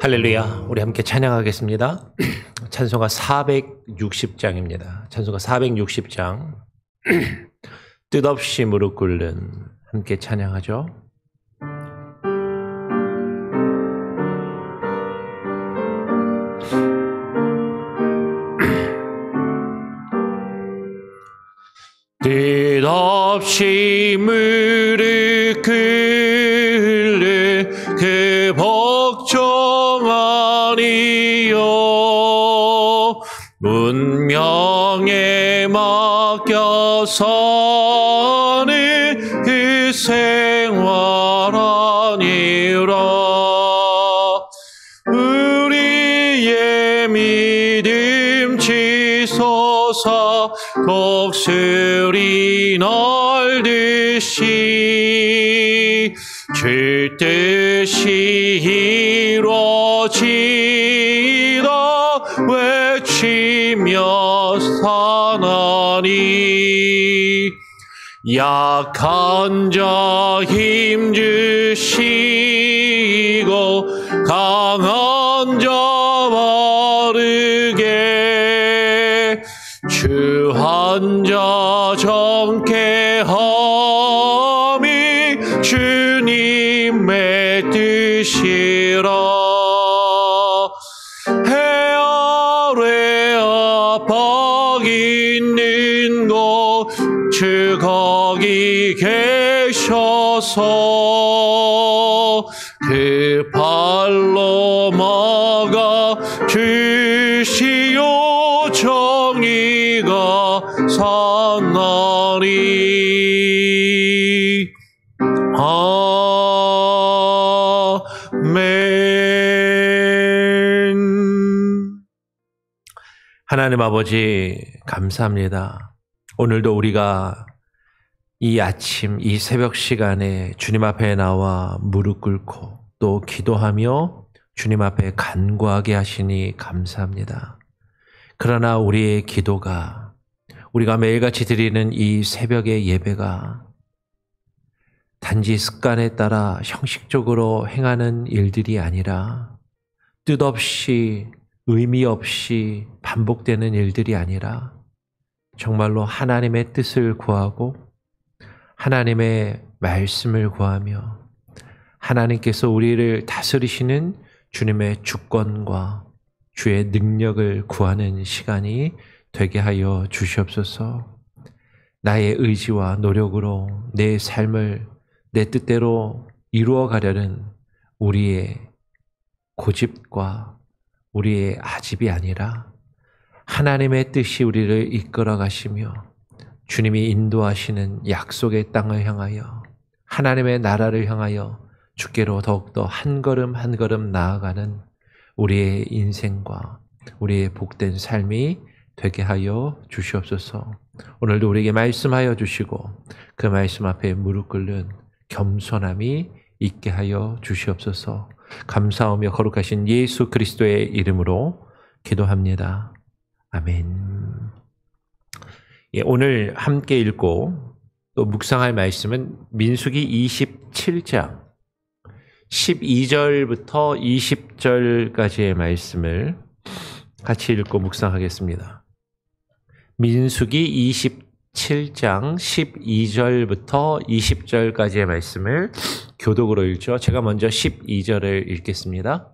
할렐루야. 우리 함께 찬양하겠습니다. 찬송가 460장입니다. 찬송가 460장. 뜻없이 무릎 꿇는 함께 찬양하죠. 뜻없이 무릎 꿇는 그 복종하니요 운명에 맡겨서는 그 생활 아니라 우리의 믿음 지소서 독수리 날듯이 주 뜻이 이루어지다 외치며 사나니 약한 자 힘주시고 강한 자 바르게 주한 자 정케함이 주님의 뜻이라. 해 아래 압박 있는 곳 주 거기 계셔서 그 발로 막아 주시오 정의가 산나리. 아멘. 하나님 아버지 감사합니다. 오늘도 우리가 이 아침 이 새벽 시간에 주님 앞에 나와 무릎 꿇고 또 기도하며 주님 앞에 간구하게 하시니 감사합니다. 그러나 우리의 기도가 우리가 매일같이 드리는 이 새벽의 예배가 단지 습관에 따라 형식적으로 행하는 일들이 아니라 뜻없이 의미 없이 반복되는 일들이 아니라 정말로 하나님의 뜻을 구하고 하나님의 말씀을 구하며 하나님께서 우리를 다스리시는 주님의 주권과 주의 능력을 구하는 시간이 되게 하여 주시옵소서. 나의 의지와 노력으로 내 삶을 내 뜻대로 이루어 가려는 우리의 고집과 우리의 아집이 아니라 하나님의 뜻이 우리를 이끌어 가시며 주님이 인도하시는 약속의 땅을 향하여 하나님의 나라를 향하여 주께로 더욱더 한 걸음 한 걸음 나아가는 우리의 인생과 우리의 복된 삶이 되게 하여 주시옵소서. 오늘도 우리에게 말씀하여 주시고 그 말씀 앞에 무릎 꿇는 겸손함이 있게 하여 주시옵소서. 감사하며 거룩하신 예수 그리스도의 이름으로 기도합니다. 아멘. 오늘 함께 읽고 또 묵상할 말씀은 민수기 27장 12절부터 20절까지의 말씀을 같이 읽고 묵상하겠습니다. 민수기 27장 12절부터 20절까지의 말씀을 교독으로 읽죠. 제가 먼저 12절을 읽겠습니다.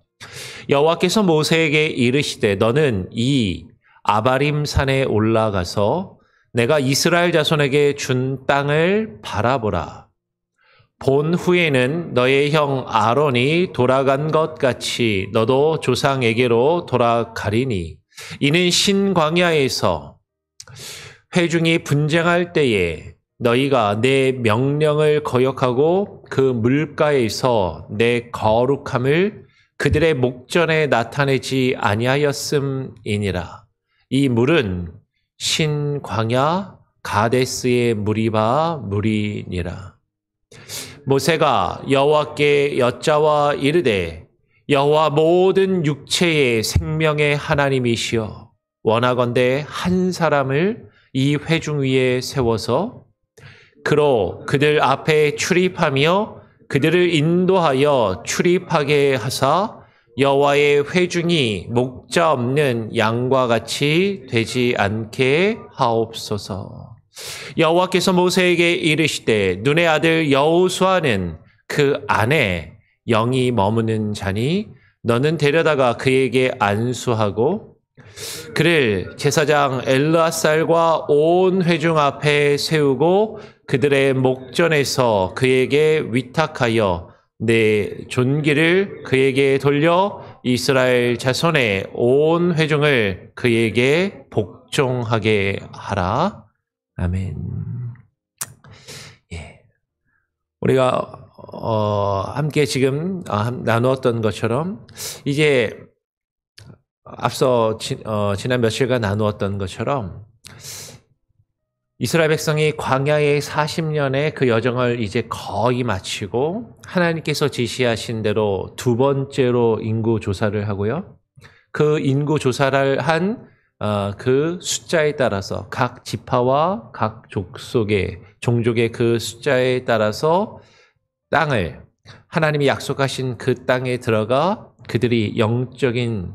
여호와께서 모세에게 이르시되 너는 이 아바림 산에 올라가서 내가 이스라엘 자손에게 준 땅을 바라보라. 본 후에는 너의 형 아론이 돌아간 것 같이 너도 조상에게로 돌아가리니 이는 신광야에서 회중이 분쟁할 때에 너희가 내 명령을 거역하고 그 물가에서 내 거룩함을 그들의 목전에 나타내지 아니하였음이니라. 이 물은 신광야 가데스의 무리바 물이니라. 모세가 여호와께 여짜와 이르되 여호와 모든 육체의 생명의 하나님이시여 원하건대 한 사람을 이 회중 위에 세워서 그로 그들 앞에 출입하며 그들을 인도하여 출입하게 하사 여호와의 회중이 목자 없는 양과 같이 되지 않게 하옵소서. 여호와께서 모세에게 이르시되 눈의 아들 여호수아는 그 안에 영이 머무는 자니 너는 데려다가 그에게 안수하고 그를 제사장 엘르아살과 온 회중 앞에 세우고 그들의 목전에서 그에게 위탁하여 내 존귀를 그에게 돌려 이스라엘 자손의 온 회중을 그에게 복종하게 하라. 아멘. 예. 우리가 함께 지금 나누었던 것처럼 이제 앞서 지난 며칠간 나누었던 것처럼 이스라엘 백성이 광야의 40년의 그 여정을 이제 거의 마치고 하나님께서 지시하신 대로 두 번째로 인구 조사를 하고요. 그 인구 조사를 한 그 숫자에 따라서 각 지파와 각 족속의 종족의 그 숫자에 따라서 땅을 하나님이 약속하신 그 땅에 들어가 그들이 영적인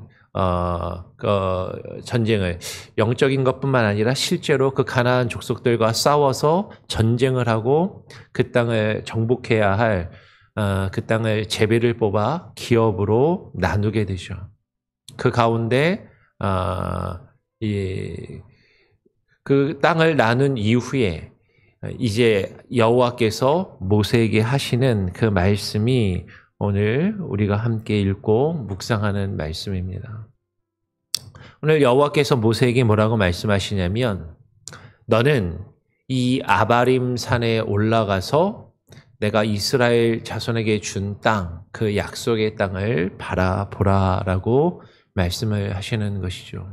전쟁을 영적인 것뿐만 아니라 실제로 그 가나안 족속들과 싸워서 전쟁을 하고 그 땅을 정복해야 할 그 땅을 제비를 뽑아 기업으로 나누게 되죠. 그 가운데 그 땅을 나눈 이후에 이제 여호와께서 모세에게 하시는 그 말씀이 오늘 우리가 함께 읽고 묵상하는 말씀입니다. 오늘 여호와께서 모세에게 뭐라고 말씀하시냐면 너는 이 아바림 산에 올라가서 내가 이스라엘 자손에게 준 땅, 그 약속의 땅을 바라보라라고 말씀을 하시는 것이죠.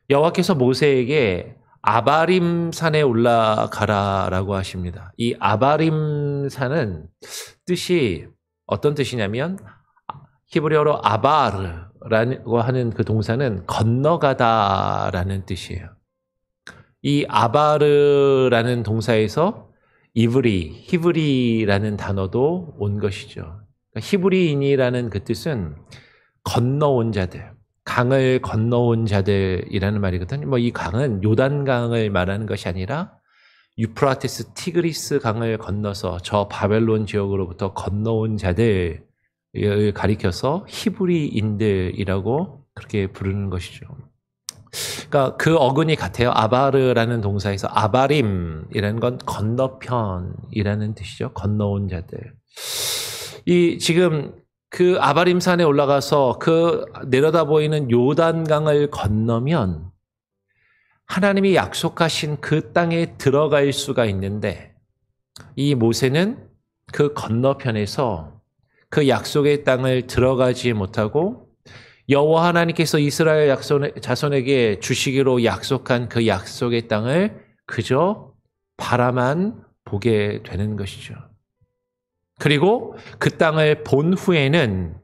여호와께서 모세에게 아바림 산에 올라가라라고 하십니다. 이 아바림 산은 뜻이 어떤 뜻이냐면 히브리어로 아바르라고 하는 그 동사는 건너가다라는 뜻이에요. 이 아바르라는 동사에서 히브리라는 단어도 온 것이죠. 히브리인이라는 그 뜻은 건너온 자들, 강을 건너온 자들이라는 말이거든요. 뭐 이 강은 요단강을 말하는 것이 아니라 유프라테스 티그리스 강을 건너서 저 바벨론 지역으로부터 건너온 자들을 가리켜서 히브리인들이라고 그렇게 부르는 것이죠. 그러니까 그 어근이 같아요. 아바르라는 동사에서 아바림이라는 건 건너편이라는 뜻이죠. 건너온 자들. 지금 그 아바림 산에 올라가서 그 내려다 보이는 요단강을 건너면 하나님이 약속하신 그 땅에 들어갈 수가 있는데 이 모세는 그 건너편에서 그 약속의 땅을 들어가지 못하고 여호와 하나님께서 이스라엘 자손에게 주시기로 약속한 그 약속의 땅을 그저 바라만 보게 되는 것이죠. 그리고 그 땅을 본 후에는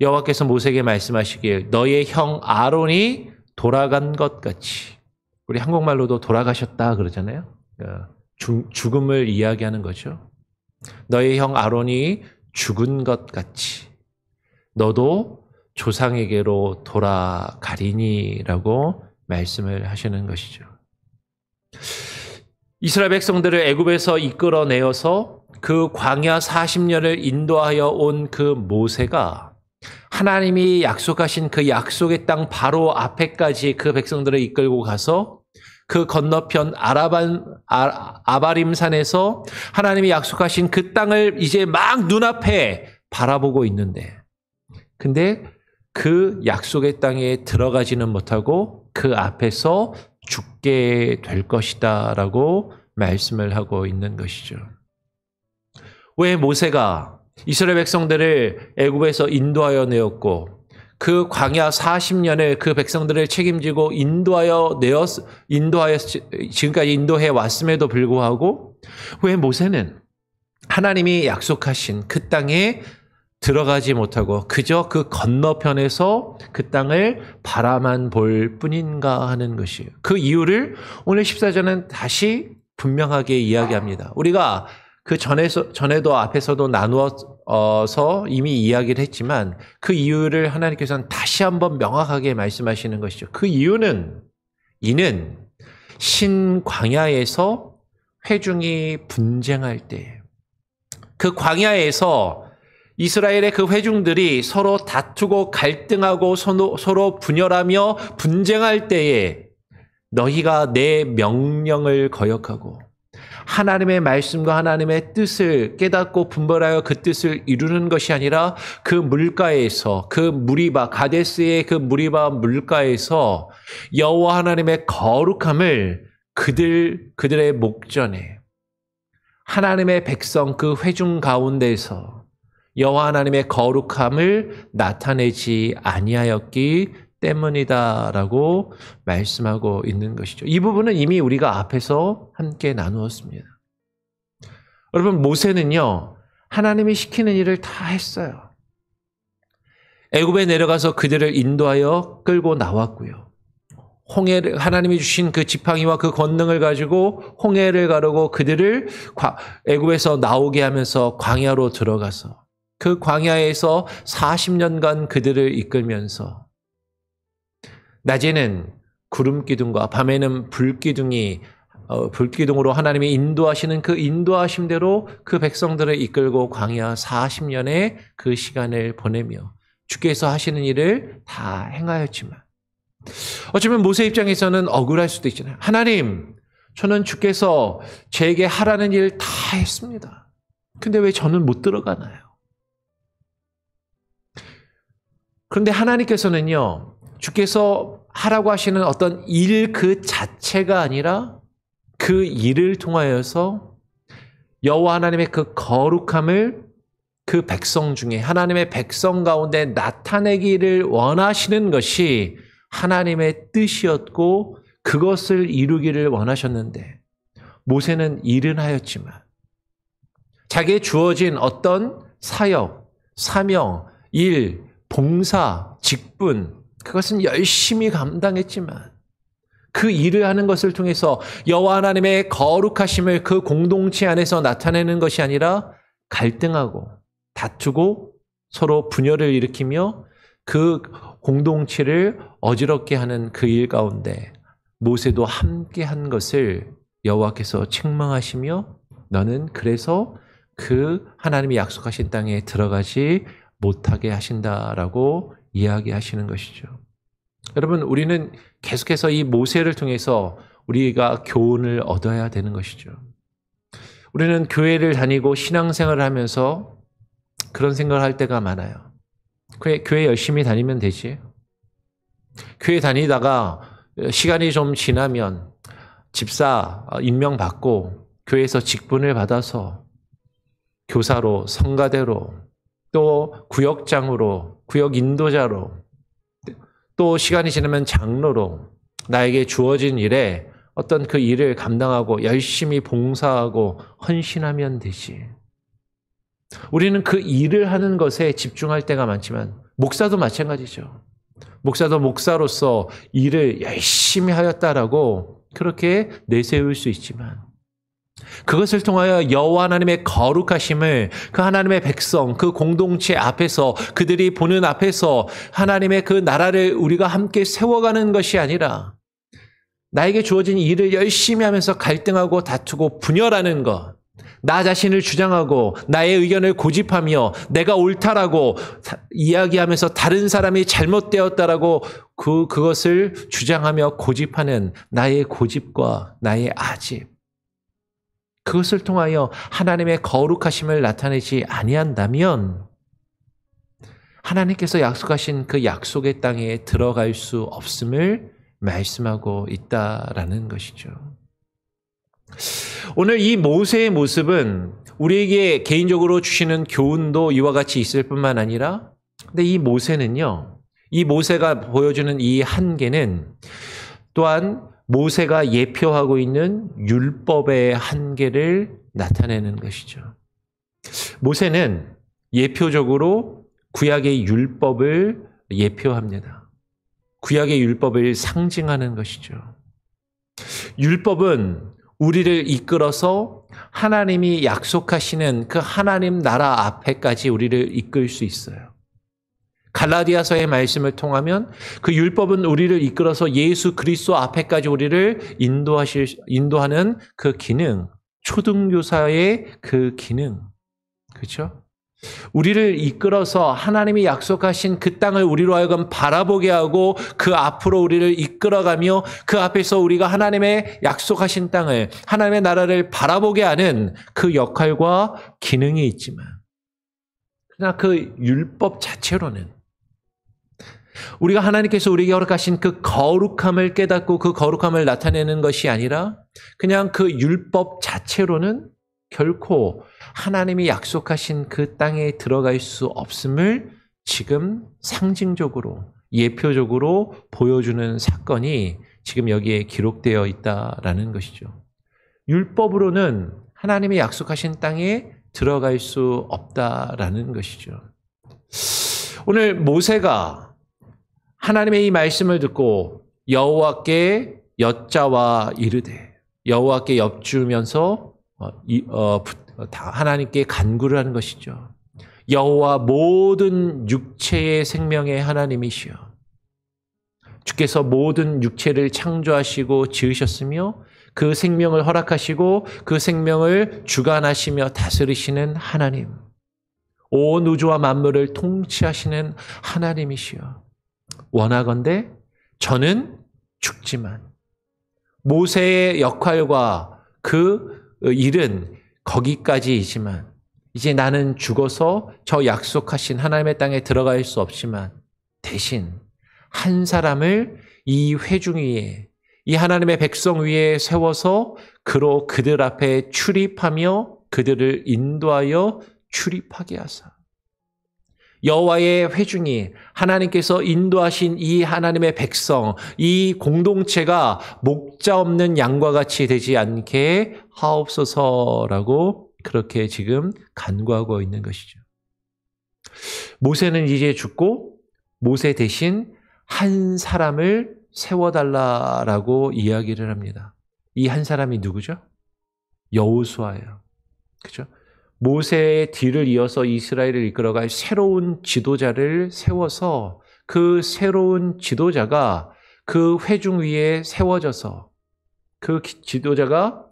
여호와께서 모세에게 말씀하시길 너의 형 아론이 돌아간 것 같이, 우리 한국말로도 돌아가셨다 그러잖아요. 죽음을 이야기하는 거죠. 너의 형 아론이 죽은 것 같이 너도 조상에게로 돌아가리니라고 말씀을 하시는 것이죠. 이스라엘 백성들을 애굽에서 이끌어내어서 그 광야 40년을 인도하여 온 그 모세가 하나님이 약속하신 그 약속의 땅 바로 앞에까지 그 백성들을 이끌고 가서 그 건너편 아바림 산에서 하나님이 약속하신 그 땅을 이제 막 눈앞에 바라보고 있는데, 근데 그 약속의 땅에 들어가지는 못하고 그 앞에서 죽게 될 것이다 라고 말씀을 하고 있는 것이죠. 왜 모세가 이스라엘 백성들을 애굽에서 인도하여 내었고 그 광야 40년을 그 백성들을 책임지고 인도하여 지금까지 인도해 왔음에도 불구하고 왜 모세는 하나님이 약속하신 그 땅에 들어가지 못하고 그저 그 건너편에서 그 땅을 바라만 볼 뿐인가 하는 것이에요. 그 이유를 오늘 14절은 다시 분명하게 이야기합니다. 우리가 그 전에도 앞에서도 나누어서 이미 이야기를 했지만 그 이유를 하나님께서는 다시 한번 명확하게 말씀하시는 것이죠. 그 이유는 이는 신광야에서 회중이 분쟁할 때, 그 광야에서 이스라엘의 그 회중들이 서로 다투고 갈등하고 서로 분열하며 분쟁할 때에 너희가 내 명령을 거역하고 하나님의 말씀과 하나님의 뜻을 깨닫고 분별하여 그 뜻을 이루는 것이 아니라 그 물가에서, 그 무리바, 가데스의 그 무리바 물가에서 여호와 하나님의 거룩함을 그들의 목전에, 하나님의 백성 그 회중 가운데서 여호와 하나님의 거룩함을 나타내지 아니하였기 때문이다라고 말씀하고 있는 것이죠. 이 부분은 이미 우리가 앞에서 함께 나누었습니다. 여러분, 모세는요, 하나님이 시키는 일을 다 했어요. 애굽에 내려가서 그들을 인도하여 끌고 나왔고요. 홍해를, 하나님이 주신 그 지팡이와 그 권능을 가지고 홍해를 가르고 그들을 애굽에서 나오게 하면서 광야로 들어가서 그 광야에서 40년간 그들을 이끌면서 낮에는 구름 기둥과 밤에는 불기둥으로 하나님이 인도하시는 그 인도하심대로 그 백성들을 이끌고 광야 40년의 그 시간을 보내며 주께서 하시는 일을 다 행하였지만 어쩌면 모세 입장에서는 억울할 수도 있잖아요. 하나님, 저는 주께서 제게 하라는 일 다 했습니다. 근데 왜 저는 못 들어가나요? 그런데 하나님께서는요, 주께서 하라고 하시는 어떤 일 그 자체가 아니라 그 일을 통하여서 여호와 하나님의 그 거룩함을 그 백성 중에, 하나님의 백성 가운데 나타내기를 원하시는 것이 하나님의 뜻이었고 그것을 이루기를 원하셨는데 모세는 일은 하였지만 자기에 주어진 어떤 사역, 사명, 일, 봉사, 직분, 그것은 열심히 감당했지만 그 일을 하는 것을 통해서 여호와 하나님의 거룩하심을 그 공동체 안에서 나타내는 것이 아니라 갈등하고 다투고 서로 분열을 일으키며 그 공동체를 어지럽게 하는 그 일 가운데 모세도 함께 한 것을 여호와께서 책망하시며 너는 그래서 그 하나님이 약속하신 땅에 들어가지 못하게 하신다라고 이야기하시는 것이죠. 여러분, 우리는 계속해서 이 모세를 통해서 우리가 교훈을 얻어야 되는 것이죠. 우리는 교회를 다니고 신앙생활을 하면서 그런 생각을 할 때가 많아요. 교회 열심히 다니면 되지. 교회 다니다가 시간이 좀 지나면 집사 임명받고 교회에서 직분을 받아서 교사로, 성가대로, 또 구역장으로, 구역 인도자로, 또 시간이 지나면 장로로 나에게 주어진 일에 어떤 그 일을 감당하고 열심히 봉사하고 헌신하면 되지. 우리는 그 일을 하는 것에 집중할 때가 많지만 목사도 마찬가지죠. 목사도 목사로서 일을 열심히 하였다라고 그렇게 내세울 수 있지만 그것을 통하여 여호와 하나님의 거룩하심을 그 하나님의 백성, 그 공동체 앞에서 그들이 보는 앞에서 하나님의 그 나라를 우리가 함께 세워가는 것이 아니라 나에게 주어진 일을 열심히 하면서 갈등하고 다투고 분열하는 것, 나 자신을 주장하고 나의 의견을 고집하며 내가 옳다라고 이야기하면서 다른 사람이 잘못되었다라고 그것을 주장하며 고집하는 나의 고집과 나의 아집, 그것을 통하여 하나님의 거룩하심을 나타내지 아니한다면 하나님께서 약속하신 그 약속의 땅에 들어갈 수 없음을 말씀하고 있다라는 것이죠. 오늘 이 모세의 모습은 우리에게 개인적으로 주시는 교훈도 이와 같이 있을 뿐만 아니라 근데 이 모세는요, 이 모세가 보여주는 이 한계는 또한 모세가 예표하고 있는 율법의 한계를 나타내는 것이죠. 모세는 예표적으로 구약의 율법을 예표합니다. 구약의 율법을 상징하는 것이죠. 율법은 우리를 이끌어서 하나님이 약속하시는 그 하나님 나라 앞에까지 우리를 이끌 수 있어요. 갈라디아서의 말씀을 통하면 그 율법은 우리를 이끌어서 예수 그리스도 앞에까지 우리를 인도하는 그 기능, 초등교사의 그 기능, 그렇죠? 우리를 이끌어서 하나님이 약속하신 그 땅을 우리로 하여금 바라보게 하고 그 앞으로 우리를 이끌어가며 그 앞에서 우리가 하나님의 약속하신 땅을, 하나님의 나라를 바라보게 하는 그 역할과 기능이 있지만, 그러나 그 율법 자체로는 우리가 하나님께서 우리에게 허락하신 그 거룩함을 깨닫고 그 거룩함을 나타내는 것이 아니라 그냥 그 율법 자체로는 결코 하나님이 약속하신 그 땅에 들어갈 수 없음을 지금 상징적으로, 예표적으로 보여주는 사건이 지금 여기에 기록되어 있다라는 것이죠. 율법으로는 하나님이 약속하신 땅에 들어갈 수 없다라는 것이죠. 오늘 모세가 하나님의 이 말씀을 듣고 여호와께 여짜와 이르되, 여호와께 엽주면서 하나님께 간구를 하는 것이죠. 여호와 모든 육체의 생명의 하나님이시여, 주께서 모든 육체를 창조하시고 지으셨으며 그 생명을 허락하시고 그 생명을 주관하시며 다스리시는 하나님, 온 우주와 만물을 통치하시는 하나님이시여, 원하건대 저는 죽지만, 모세의 역할과 그 일은 거기까지이지만 이제 나는 죽어서 저 약속하신 하나님의 땅에 들어갈 수 없지만 대신 한 사람을 이 회중 위에, 이 하나님의 백성 위에 세워서 그로 그들 앞에 출입하며 그들을 인도하여 출입하게 하사, 여호와의 회중이, 하나님께서 인도하신 이 하나님의 백성, 이 공동체가 목자 없는 양과 같이 되지 않게 하옵소서라고 그렇게 지금 간구하고 있는 것이죠. 모세는 이제 죽고 모세 대신 한 사람을 세워달라라고 이야기를 합니다. 이 한 사람이 누구죠? 여호수아예요. 그렇죠? 모세의 뒤를 이어서 이스라엘을 이끌어갈 새로운 지도자를 세워서 그 새로운 지도자가 그 회중 위에 세워져서 그 지도자가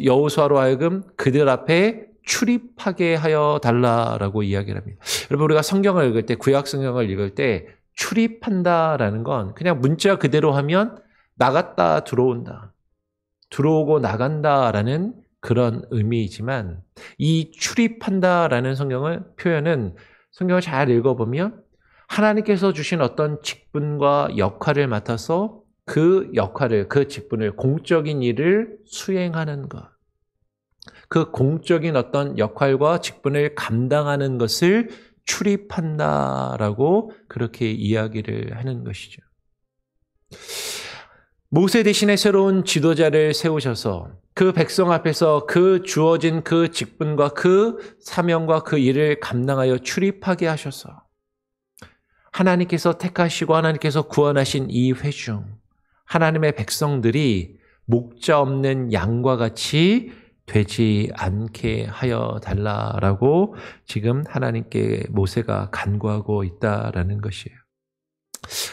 여호수아로 하여금 그들 앞에 출입하게 하여 달라라고 이야기를 합니다. 여러분, 우리가 성경을 읽을 때, 구약 성경을 읽을 때 출입한다라는 건 그냥 문자 그대로 하면 나갔다 들어온다, 들어오고 나간다라는 그런 의미이지만, 이 출입한다라는 표현은 성경을 잘 읽어보면 하나님께서 주신 어떤 직분과 역할을 맡아서 그 역할을, 그 직분을, 공적인 일을 수행하는 것, 그 공적인 어떤 역할과 직분을 감당하는 것을 출입한다라고 그렇게 이야기를 하는 것이죠. 모세 대신에 새로운 지도자를 세우셔서 그 백성 앞에서 그 주어진 그 직분과 그 사명과 그 일을 감당하여 출입하게 하셔서 하나님께서 택하시고 하나님께서 구원하신 이 회중, 하나님의 백성들이 목자 없는 양과 같이 되지 않게 하여 달라라고 지금 하나님께 모세가 간구하고 있다라는 것이에요.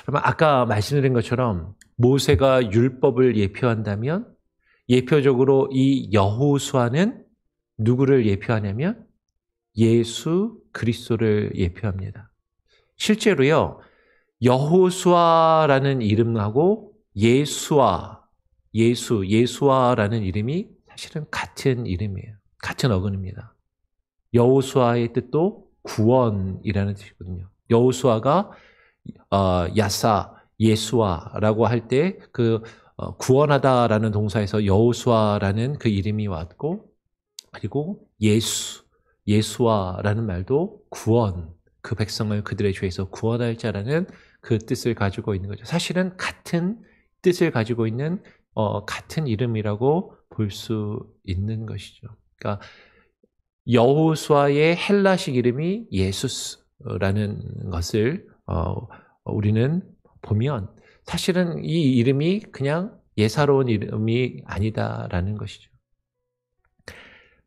그러면 아까 말씀드린 것처럼 모세가 율법을 예표한다면 예표적으로 이 여호수아는 누구를 예표하냐면 예수 그리스도를 예표합니다. 실제로요, 여호수아라는 이름하고 예수아라는 이름이 사실은 같은 이름이에요. 같은 어근입니다. 여호수아의 뜻도 구원이라는 뜻이거든요. 여호수아가 예수아라고 할 때 그 구원하다라는 동사에서 여호수아라는 그 이름이 왔고, 그리고 예수아라는 말도 구원, 그 백성을 그들의 죄에서 구원할 자라는 그 뜻을 가지고 있는 거죠. 사실은 같은 뜻을 가지고 있는 같은 이름이라고 볼 수 있는 것이죠. 그러니까 여호수아의 헬라식 이름이 예수스라는 것을 우리는 보면 사실은 이 이름이 그냥 예사로운 이름이 아니다라는 것이죠.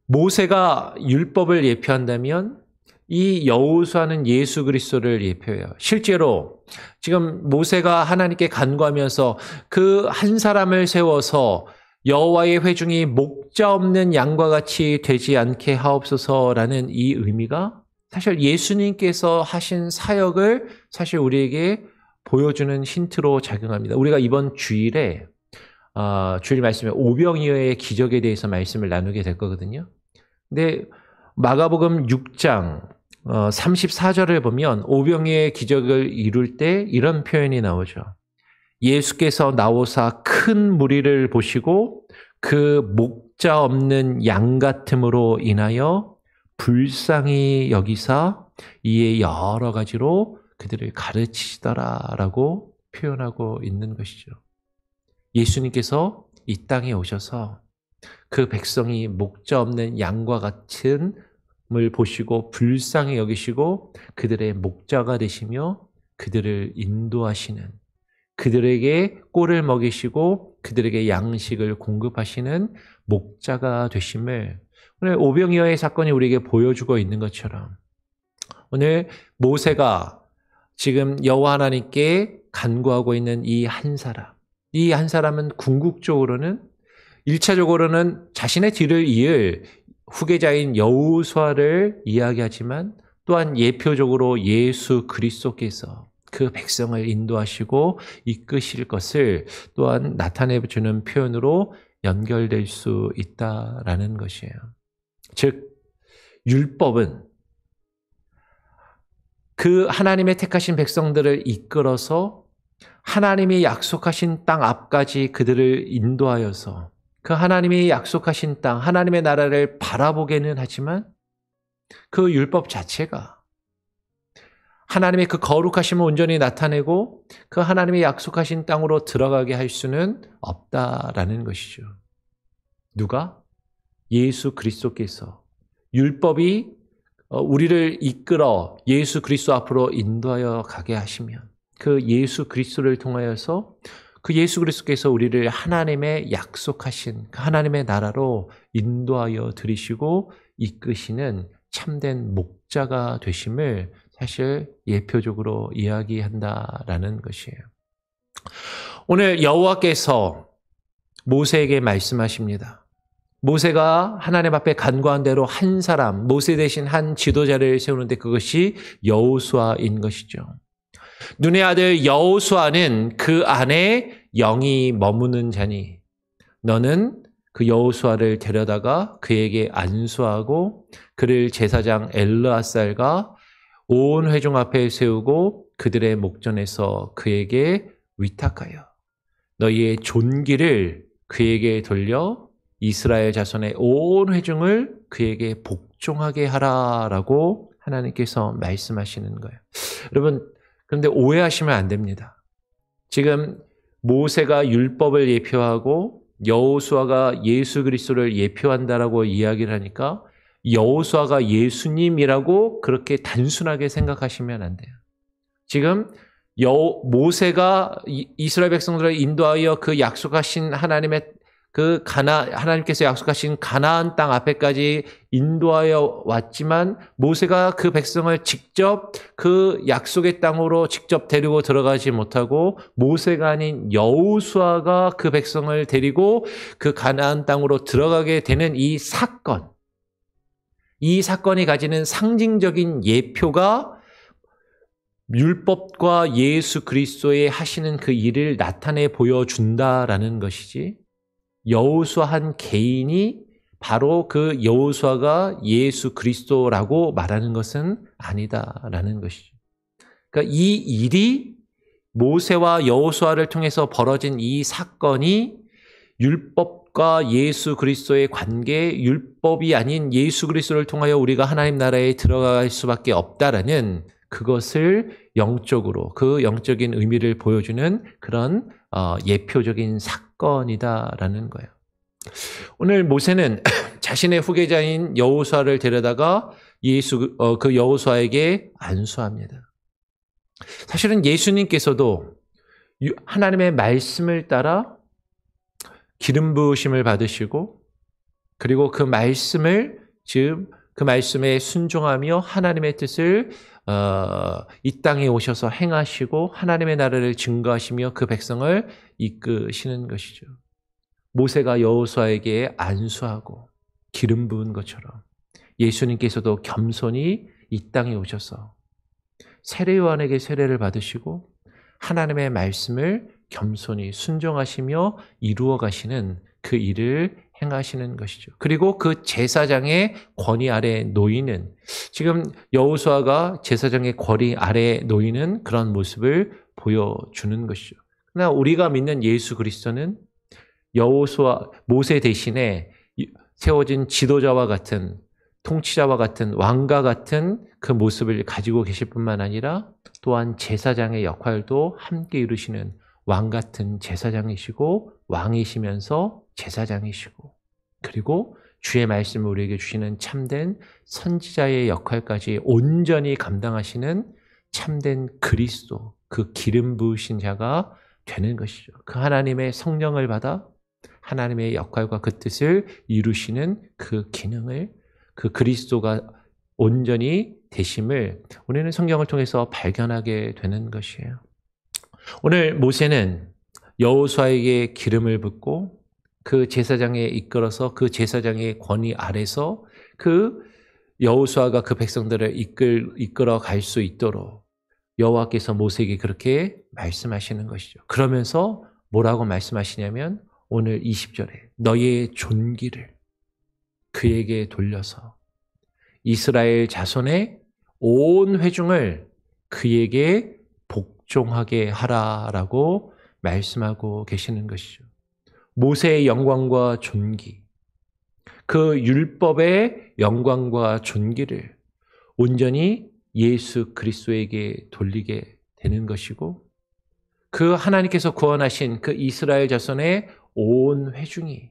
모세가 율법을 예표한다면 이 여호수아는 예수 그리스도를 예표해요. 실제로 지금 모세가 하나님께 간구하면서 그 한 사람을 세워서 여호와의 회중이 목자 없는 양과 같이 되지 않게 하옵소서라는 이 의미가 사실 예수님께서 하신 사역을 사실 우리에게 보여주는 힌트로 작용합니다. 우리가 이번 주일에 주일 말씀에 오병이어의 기적에 대해서 말씀을 나누게 될 거거든요. 근데 마가복음 6장 34절을 보면 오병이어의 기적을 이룰 때 이런 표현이 나오죠. 예수께서 나오사 큰 무리를 보시고 그 목자 없는 양 같음으로 인하여 불쌍히 여기사 이에 여러 가지로 그들을 가르치시더라라고 표현하고 있는 것이죠. 예수님께서 이 땅에 오셔서 그 백성이 목자 없는 양과 같은 을 보시고 불쌍히 여기시고 그들의 목자가 되시며 그들을 인도하시는, 그들에게 꼴을 먹이시고 그들에게 양식을 공급하시는 목자가 되심을 오늘 오병이어의 사건이 우리에게 보여주고 있는 것처럼 오늘 모세가 지금 여호와 하나님께 간구하고 있는 이 한 사람은 궁극적으로는 1차적으로는 자신의 뒤를 이을 후계자인 여호수아를 이야기하지만 또한 예표적으로 예수 그리스도께서 그 백성을 인도하시고 이끄실 것을 또한 나타내주는 표현으로 연결될 수 있다라는 것이에요. 즉 율법은 그 하나님의 택하신 백성들을 이끌어서 하나님이 약속하신 땅 앞까지 그들을 인도하여서 그 하나님이 약속하신 땅, 하나님의 나라를 바라보게는 하지만 그 율법 자체가 하나님의 그 거룩하심을 온전히 나타내고 그 하나님이 약속하신 땅으로 들어가게 할 수는 없다라는 것이죠. 누가? 예수 그리스도께서 율법이 우리를 이끌어 예수 그리스도 앞으로 인도하여 가게 하시면 그 예수 그리스도를 통하여서 그 예수 그리스도께서 우리를 하나님의 약속하신 그 하나님의 나라로 인도하여 들이시고 이끄시는 참된 목자가 되심을 사실 예표적으로 이야기한다라는 것이에요. 오늘 여호와께서 모세에게 말씀하십니다. 모세가 하나님 앞에 간구한 대로 한 사람, 모세 대신 한 지도자를 세우는데 그것이 여호수아인 것이죠. 눈의 아들 여호수아는 그 안에 영이 머무는 자니 너는 그 여호수아를 데려다가 그에게 안수하고 그를 제사장 엘르아살과 온 회중 앞에 세우고 그들의 목전에서 그에게 위탁하여 너희의 존귀를 그에게 돌려 이스라엘 자손의 온 회중을 그에게 복종하게 하라라고 하나님께서 말씀하시는 거예요. 여러분 그런데 오해하시면 안 됩니다. 지금 모세가 율법을 예표하고 여호수아가 예수 그리스도를 예표한다라고 이야기를 하니까 여호수아가 예수님이라고 그렇게 단순하게 생각하시면 안 돼요. 지금 모세가 이스라엘 백성들을 인도하여 그 약속하신 하나님께서 약속하신 가나안 땅 앞에까지 인도하여 왔지만 모세가 그 백성을 직접 그 약속의 땅으로 직접 데리고 들어가지 못하고 모세가 아닌 여호수아가 그 백성을 데리고 그 가나안 땅으로 들어가게 되는 이 사건이 가지는 상징적인 예표가 율법과 예수 그리스도의 하시는 그 일을 나타내 보여준다라는 것이지 여호수아 한 개인이 바로 그 여호수아가 예수 그리스도라고 말하는 것은 아니다라는 것이죠. 그러니까 이 일이 모세와 여호수아를 통해서 벌어진 이 사건이 율법과 예수 그리스도의 관계, 율법이 아닌 예수 그리스도를 통하여 우리가 하나님 나라에 들어갈 수밖에 없다라는 그것을 영적으로 그 영적인 의미를 보여주는 그런 예표적인 사건이다라는 거예요. 오늘 모세는 자신의 후계자인 여호수아를 데려다가 그 여호수아에게 안수합니다. 사실은 예수님께서도 하나님의 말씀을 따라 기름 부으심을 받으시고 그리고 그 말씀을 지금 그 말씀에 순종하며 하나님의 뜻을 이 땅에 오셔서 행하시고 하나님의 나라를 증거하시며 그 백성을 이끄시는 것이죠. 모세가 여호수아에게 안수하고 기름 부은 것처럼 예수님께서도 겸손히 이 땅에 오셔서 세례 요한에게 세례를 받으시고 하나님의 말씀을 겸손히 순종하시며 이루어 가시는 그 일을 행하시는 것이죠. 그리고 그 제사장의 권위 아래 놓이는 지금 여호수아가 제사장의 권위 아래 놓이는 그런 모습을 보여주는 것이죠. 그러나 우리가 믿는 예수 그리스도는 여호수아 모세 대신에 세워진 지도자와 같은 통치자와 같은 왕과 같은 그 모습을 가지고 계실 뿐만 아니라 또한 제사장의 역할도 함께 이루시는 왕 같은 제사장이시고 왕이시면서 제사장이시고 그리고 주의 말씀을 우리에게 주시는 참된 선지자의 역할까지 온전히 감당하시는 참된 그리스도, 그 기름 부으신 자가 되는 것이죠. 그 하나님의 성령을 받아 하나님의 역할과 그 뜻을 이루시는 그 기능을 그 그리스도가 온전히 되심을 우리는 성경을 통해서 발견하게 되는 것이에요. 오늘 모세는 여호수아에게 기름을 붓고 그 제사장에 이끌어서 그 제사장의 권위 아래서 그 여호수아가 그 백성들을 이끌어 갈 수 있도록 여호와께서 모세에게 그렇게 말씀하시는 것이죠. 그러면서 뭐라고 말씀하시냐면 오늘 20절에 너희의 존귀를 그에게 돌려서 이스라엘 자손의 온 회중을 그에게 복종하게 하라라고 말씀하고 계시는 것이죠. 모세의 영광과 존귀, 그 율법의 영광과 존귀를 온전히 예수 그리스도에게 돌리게 되는 것이고 그 하나님께서 구원하신 그 이스라엘 자손의 온 회중이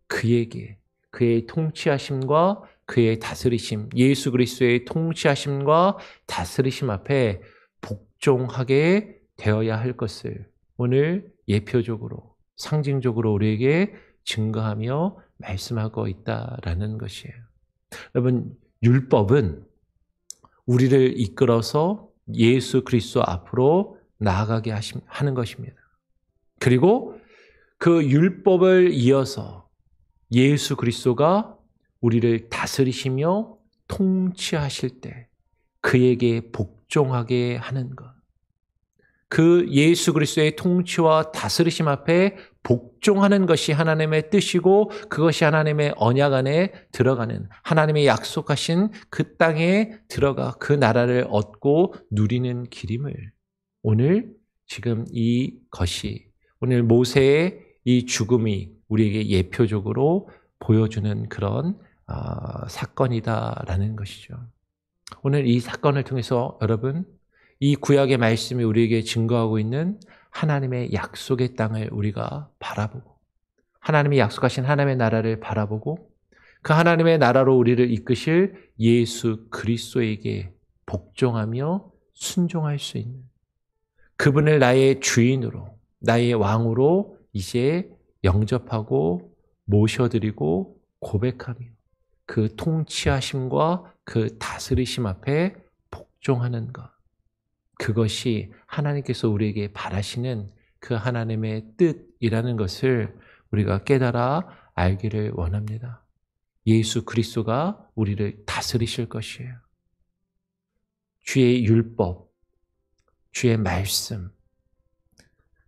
그에게 그의 통치하심과 그의 다스리심, 예수 그리스도의 통치하심과 다스리심 앞에 복종하게 되어야 할 것을 오늘 예표적으로 상징적으로 우리에게 증거하며 말씀하고 있다라는 것이에요. 여러분, 율법은 우리를 이끌어서 예수 그리스도 앞으로 나아가게 하는 것입니다. 그리고 그 율법을 이어서 예수 그리스도가 우리를 다스리시며 통치하실 때 그에게 복종하게 하는 것. 그 예수 그리스도의 통치와 다스리심 앞에 복종하는 것이 하나님의 뜻이고 그것이 하나님의 언약 안에 들어가는 하나님의 약속하신 그 땅에 들어가 그 나라를 얻고 누리는 길임을 오늘 지금 이것이 오늘 모세의 이 죽음이 우리에게 예표적으로 보여주는 그런 사건이다라는 것이죠. 오늘 이 사건을 통해서 여러분 이 구약의 말씀이 우리에게 증거하고 있는 하나님의 약속의 땅을 우리가 바라보고 하나님이 약속하신 하나님의 나라를 바라보고 그 하나님의 나라로 우리를 이끄실 예수 그리스도에게 복종하며 순종할 수 있는 그분을 나의 주인으로 나의 왕으로 이제 영접하고 모셔드리고 고백하며 그 통치하심과 그 다스리심 앞에 복종하는 것. 그것이 하나님께서 우리에게 바라시는 그 하나님의 뜻이라는 것을 우리가 깨달아 알기를 원합니다. 예수 그리스도가 우리를 다스리실 것이에요. 주의 율법, 주의 말씀,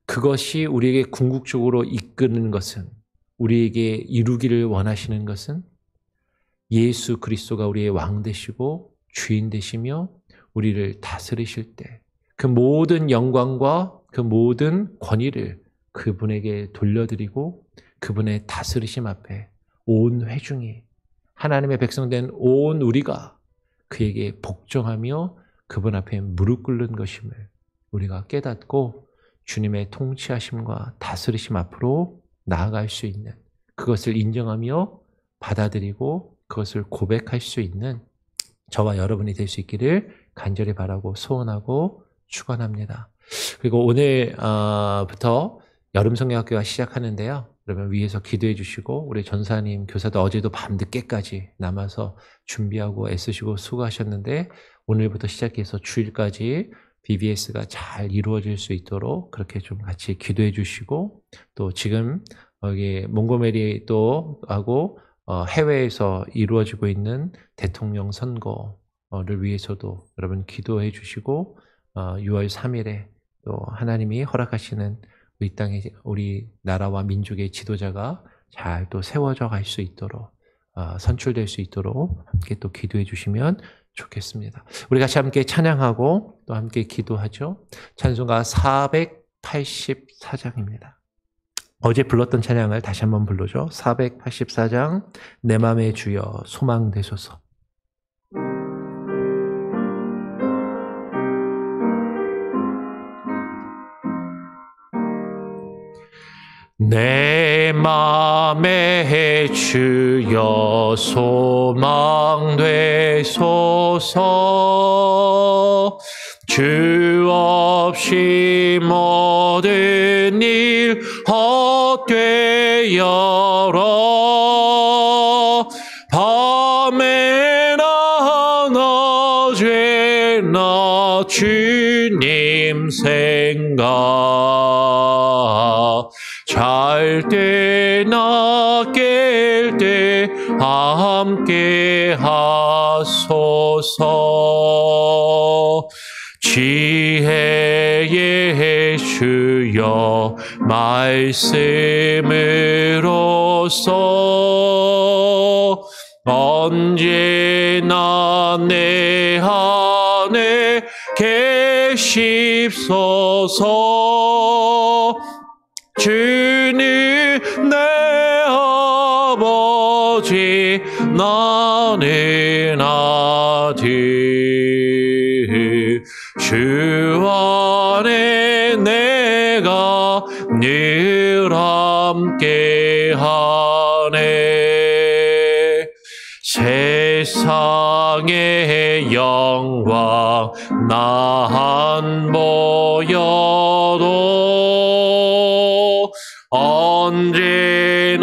그것이 우리에게 궁극적으로 이끄는 것은 우리에게 이루기를 원하시는 것은 예수 그리스도가 우리의 왕 되시고 주인 되시며 우리를 다스리실 때 그 모든 영광과 그 모든 권위를 그분에게 돌려드리고 그분의 다스리심 앞에 온 회중이 하나님의 백성된 온 우리가 그에게 복종하며 그분 앞에 무릎 꿇는 것임을 우리가 깨닫고 주님의 통치하심과 다스리심 앞으로 나아갈 수 있는 그것을 인정하며 받아들이고 그것을 고백할 수 있는 저와 여러분이 될 수 있기를 간절히 바라고 소원하고 축원합니다. 그리고 오늘부터 여름 성경학교가 시작하는데요. 그러면 위에서 기도해 주시고 우리 전사님, 교사도 어제도 밤늦게까지 남아서 준비하고 애쓰시고 수고하셨는데 오늘부터 시작해서 주일까지 BBS가 잘 이루어질 수 있도록 그렇게 좀 같이 기도해 주시고 또 지금 여기 몽고메리 또 하고 해외에서 이루어지고 있는 대통령 선거를 위해서도 여러분 기도해 주시고 6월 3일에 또 하나님이 허락하시는 이 땅에 우리 나라와 민족의 지도자가 잘 또 세워져 갈 수 있도록 선출될 수 있도록 함께 또 기도해 주시면 좋겠습니다. 우리 같이 함께 찬양하고 또 함께 기도하죠. 찬송가 484장입니다. 어제 불렀던 찬양을 다시 한번 불러줘. 484장 내 맘의 주여 소망 되소서. 내 맘의 주여 소망 되소서. 주 없이 모든 일 헛되어라. 밤에나 낮에나 주님 생각 잘 때나 깰 때 함께 하소서. 지혜의 주여 말씀으로써 언제나 내 안에 계십소서. 주는 내 아버지 나는 아들. 주 안에 내가 늘 함께하네. 세상의 영광 나 안 보여도 언제나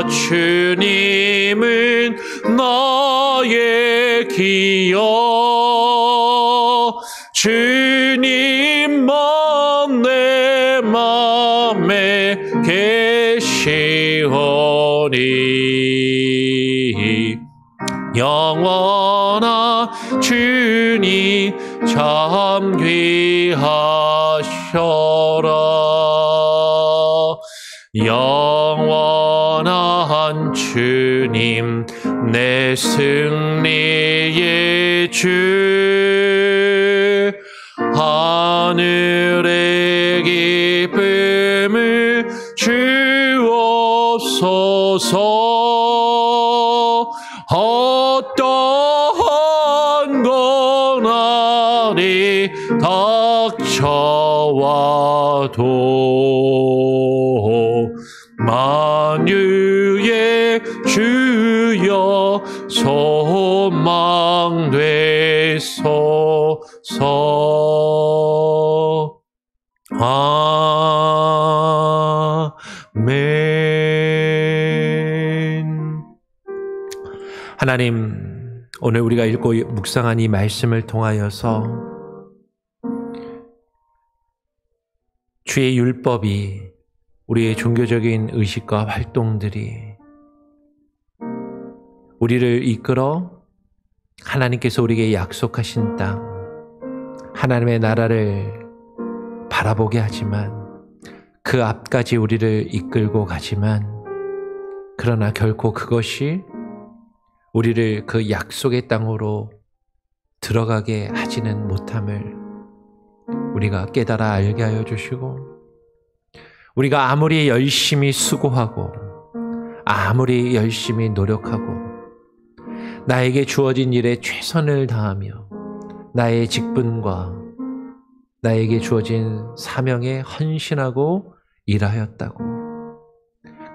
주님은 나의 기여. 주님만 내 맘에 계시오니 영원한 주님 참 귀하셔라. 영원한 주님 내 승리의 주. 하늘의 기쁨을 주옵소서. 어떠한 고난이 닥쳐와도 만유의 주여 소망 되소서. 아멘. 하나님, 오늘 우리가 읽고 묵상한 이 말씀을 통하여서 주의 율법이 우리의 종교적인 의식과 활동들이 우리를 이끌어 하나님께서 우리에게 약속하신 땅, 하나님의 나라를 바라보게 하지만 그 앞까지 우리를 이끌고 가지만 그러나 결코 그것이 우리를 그 약속의 땅으로 들어가게 하지는 못함을 우리가 깨달아 알게 하여 주시고, 우리가 아무리 열심히 수고하고 아무리 열심히 노력하고 나에게 주어진 일에 최선을 다하며 나의 직분과 나에게 주어진 사명에 헌신하고 일하였다고,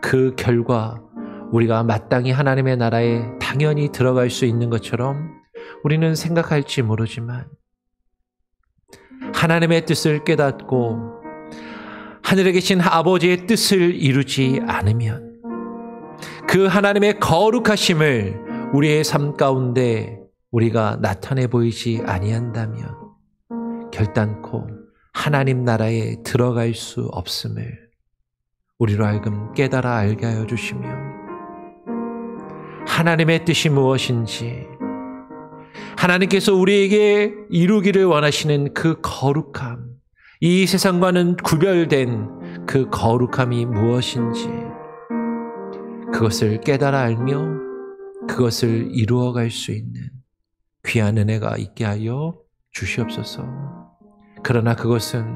그 결과 우리가 마땅히 하나님의 나라에 당연히 들어갈 수 있는 것처럼 우리는 생각할지 모르지만 하나님의 뜻을 깨닫고 하늘에 계신 아버지의 뜻을 이루지 않으면, 그 하나님의 거룩하심을 우리의 삶 가운데 우리가 나타내 보이지 아니한다면 결단코 하나님 나라에 들어갈 수 없음을 우리로 하여금 깨달아 알게 하여 주시며, 하나님의 뜻이 무엇인지, 하나님께서 우리에게 이루기를 원하시는 그 거룩함, 이 세상과는 구별된 그 거룩함이 무엇인지 그것을 깨달아 알며 그것을 이루어갈 수 있는 귀한 은혜가 있게 하여 주시옵소서. 그러나 그것은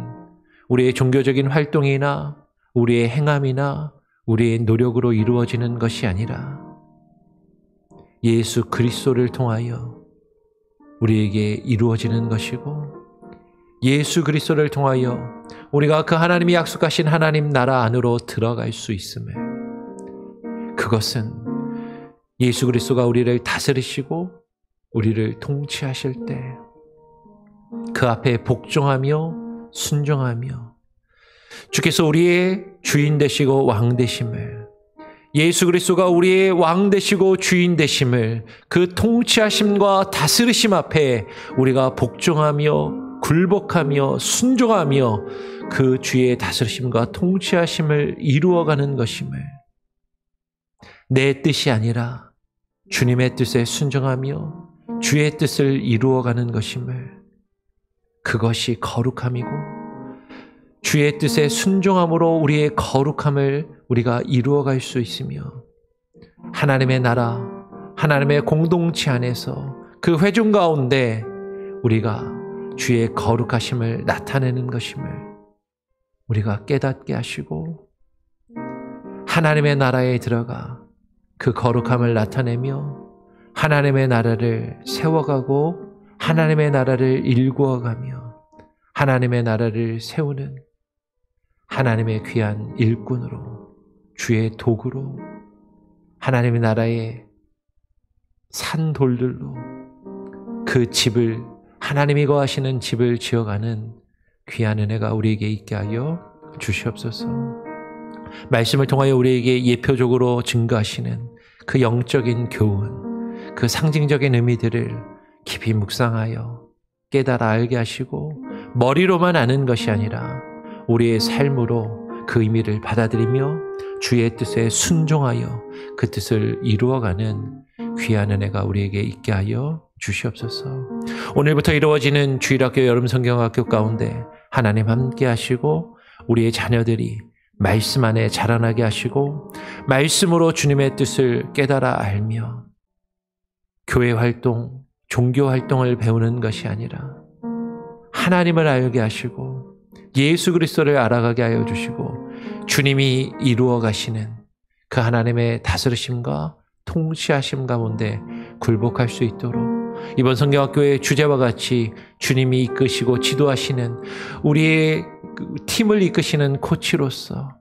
우리의 종교적인 활동이나 우리의 행함이나 우리의 노력으로 이루어지는 것이 아니라 예수 그리스도를 통하여 우리에게 이루어지는 것이고, 예수 그리스도를 통하여 우리가 그 하나님이 약속하신 하나님 나라 안으로 들어갈 수 있음을, 그것은 예수 그리스도가 우리를 다스리시고 우리를 통치하실 때 그 앞에 복종하며 순종하며 주께서 우리의 주인 되시고 왕 되심을, 예수 그리스도가 우리의 왕 되시고 주인 되심을, 그 통치하심과 다스리심 앞에 우리가 복종하며 굴복하며 순종하며 그 주의 다스리심과 통치하심을 이루어가는 것임을, 내 뜻이 아니라 주님의 뜻에 순종하며 주의 뜻을 이루어가는 것임을, 그것이 거룩함이고 주의 뜻에 순종함으로 우리의 거룩함을 우리가 이루어갈 수 있으며, 하나님의 나라, 하나님의 공동체 안에서 그 회중 가운데 우리가 주의 거룩하심을 나타내는 것임을 우리가 깨닫게 하시고, 하나님의 나라에 들어가 그 거룩함을 나타내며 하나님의 나라를 세워가고 하나님의 나라를 일구어가며 하나님의 나라를 세우는 하나님의 귀한 일꾼으로, 주의 도구로, 하나님의 나라의 산돌들로 그 집을, 하나님이 거하시는 집을 지어가는 귀한 은혜가 우리에게 있게 하여 주시옵소서. 말씀을 통하여 우리에게 예표적으로 증거하시는 그 영적인 교훈, 그 상징적인 의미들을 깊이 묵상하여 깨달아 알게 하시고, 머리로만 아는 것이 아니라 우리의 삶으로 그 의미를 받아들이며 주의 뜻에 순종하여 그 뜻을 이루어가는 귀한 은혜가 우리에게 있게 하여 주시옵소서. 오늘부터 이루어지는 주일학교 여름성경학교 가운데 하나님 함께 하시고, 우리의 자녀들이 말씀 안에 자라나게 하시고, 말씀으로 주님의 뜻을 깨달아 알며 교회 활동, 종교 활동을 배우는 것이 아니라 하나님을 알게 하시고 예수 그리스도를 알아가게 하여 주시고, 주님이 이루어 가시는 그 하나님의 다스리심과 통치하심 가운데 굴복할 수 있도록, 이번 성경학교의 주제와 같이 주님이 이끄시고 지도하시는 우리의 팀을 이끄시는 코치로서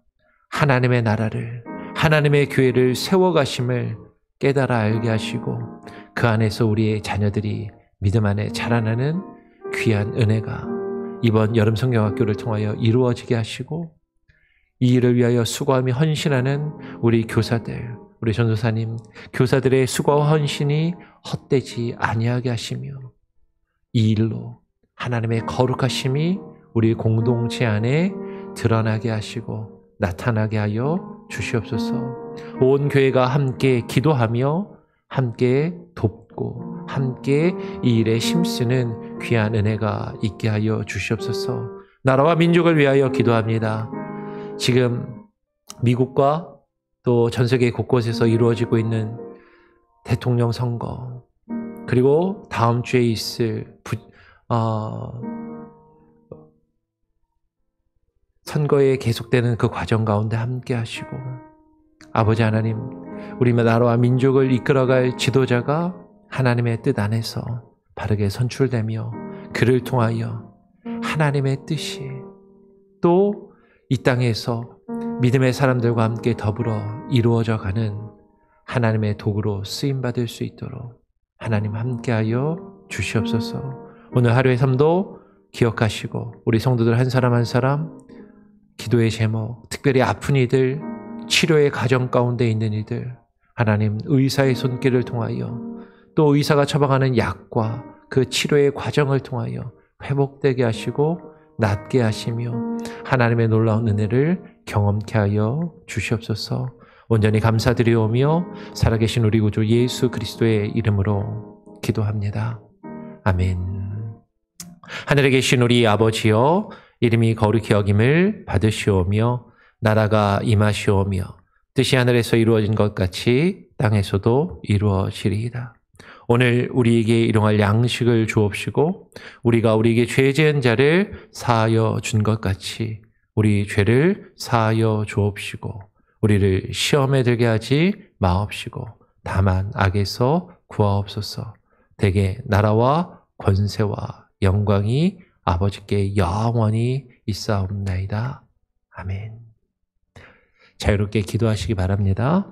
하나님의 나라를, 하나님의 교회를 세워가심을 깨달아 알게 하시고, 그 안에서 우리의 자녀들이 믿음 안에 자라나는 귀한 은혜가 이번 여름 성경학교를 통하여 이루어지게 하시고, 이 일을 위하여 수고하며 헌신하는 우리 교사들, 우리 전도사님, 교사들의 수고와 헌신이 헛되지 아니하게 하시며, 이 일로 하나님의 거룩하심이 우리 공동체 안에 드러나게 하시고 나타나게 하여 주시옵소서. 온 교회가 함께 기도하며 함께 돕고 함께 이 일에 힘쓰는 귀한 은혜가 있게 하여 주시옵소서. 나라와 민족을 위하여 기도합니다. 지금 미국과 또 전 세계 곳곳에서 이루어지고 있는 대통령 선거, 그리고 다음 주에 있을 선거에 계속되는 그 과정 가운데 함께 하시고, 아버지 하나님, 우리 나라와 민족을 이끌어갈 지도자가 하나님의 뜻 안에서 바르게 선출되며 그를 통하여 하나님의 뜻이 또 이 땅에서 믿음의 사람들과 함께 더불어 이루어져 가는 하나님의 도구로 쓰임받을 수 있도록 하나님 함께하여 주시옵소서. 오늘 하루의 삶도 기억하시고 우리 성도들 한 사람 한 사람 기도의 제목, 특별히 아픈 이들, 치료의 과정 가운데 있는 이들, 하나님 의사의 손길을 통하여 또 의사가 처방하는 약과 그 치료의 과정을 통하여 회복되게 하시고 낫게 하시며 하나님의 놀라운 은혜를 경험케 하여 주시옵소서. 온전히 감사드리오며 살아계신 우리 구주 예수 그리스도의 이름으로 기도합니다. 아멘. 하늘에 계신 우리 아버지여, 이름이 거룩히 여김을 받으시오며 나라가 임하시오며 뜻이 하늘에서 이루어진 것 같이 땅에서도 이루어지리이다. 오늘 우리에게 일용할 양식을 주옵시고 우리가 우리에게 죄 지은 자를 사하여 준 것 같이 우리 죄를 사하여 주옵시고 우리를 시험에 들게 하지 마옵시고 다만 악에서 구하옵소서. 대개 나라와 권세와 영광이 아버지께 영원히 있사옵나이다. 아멘. 자유롭게 기도하시기 바랍니다.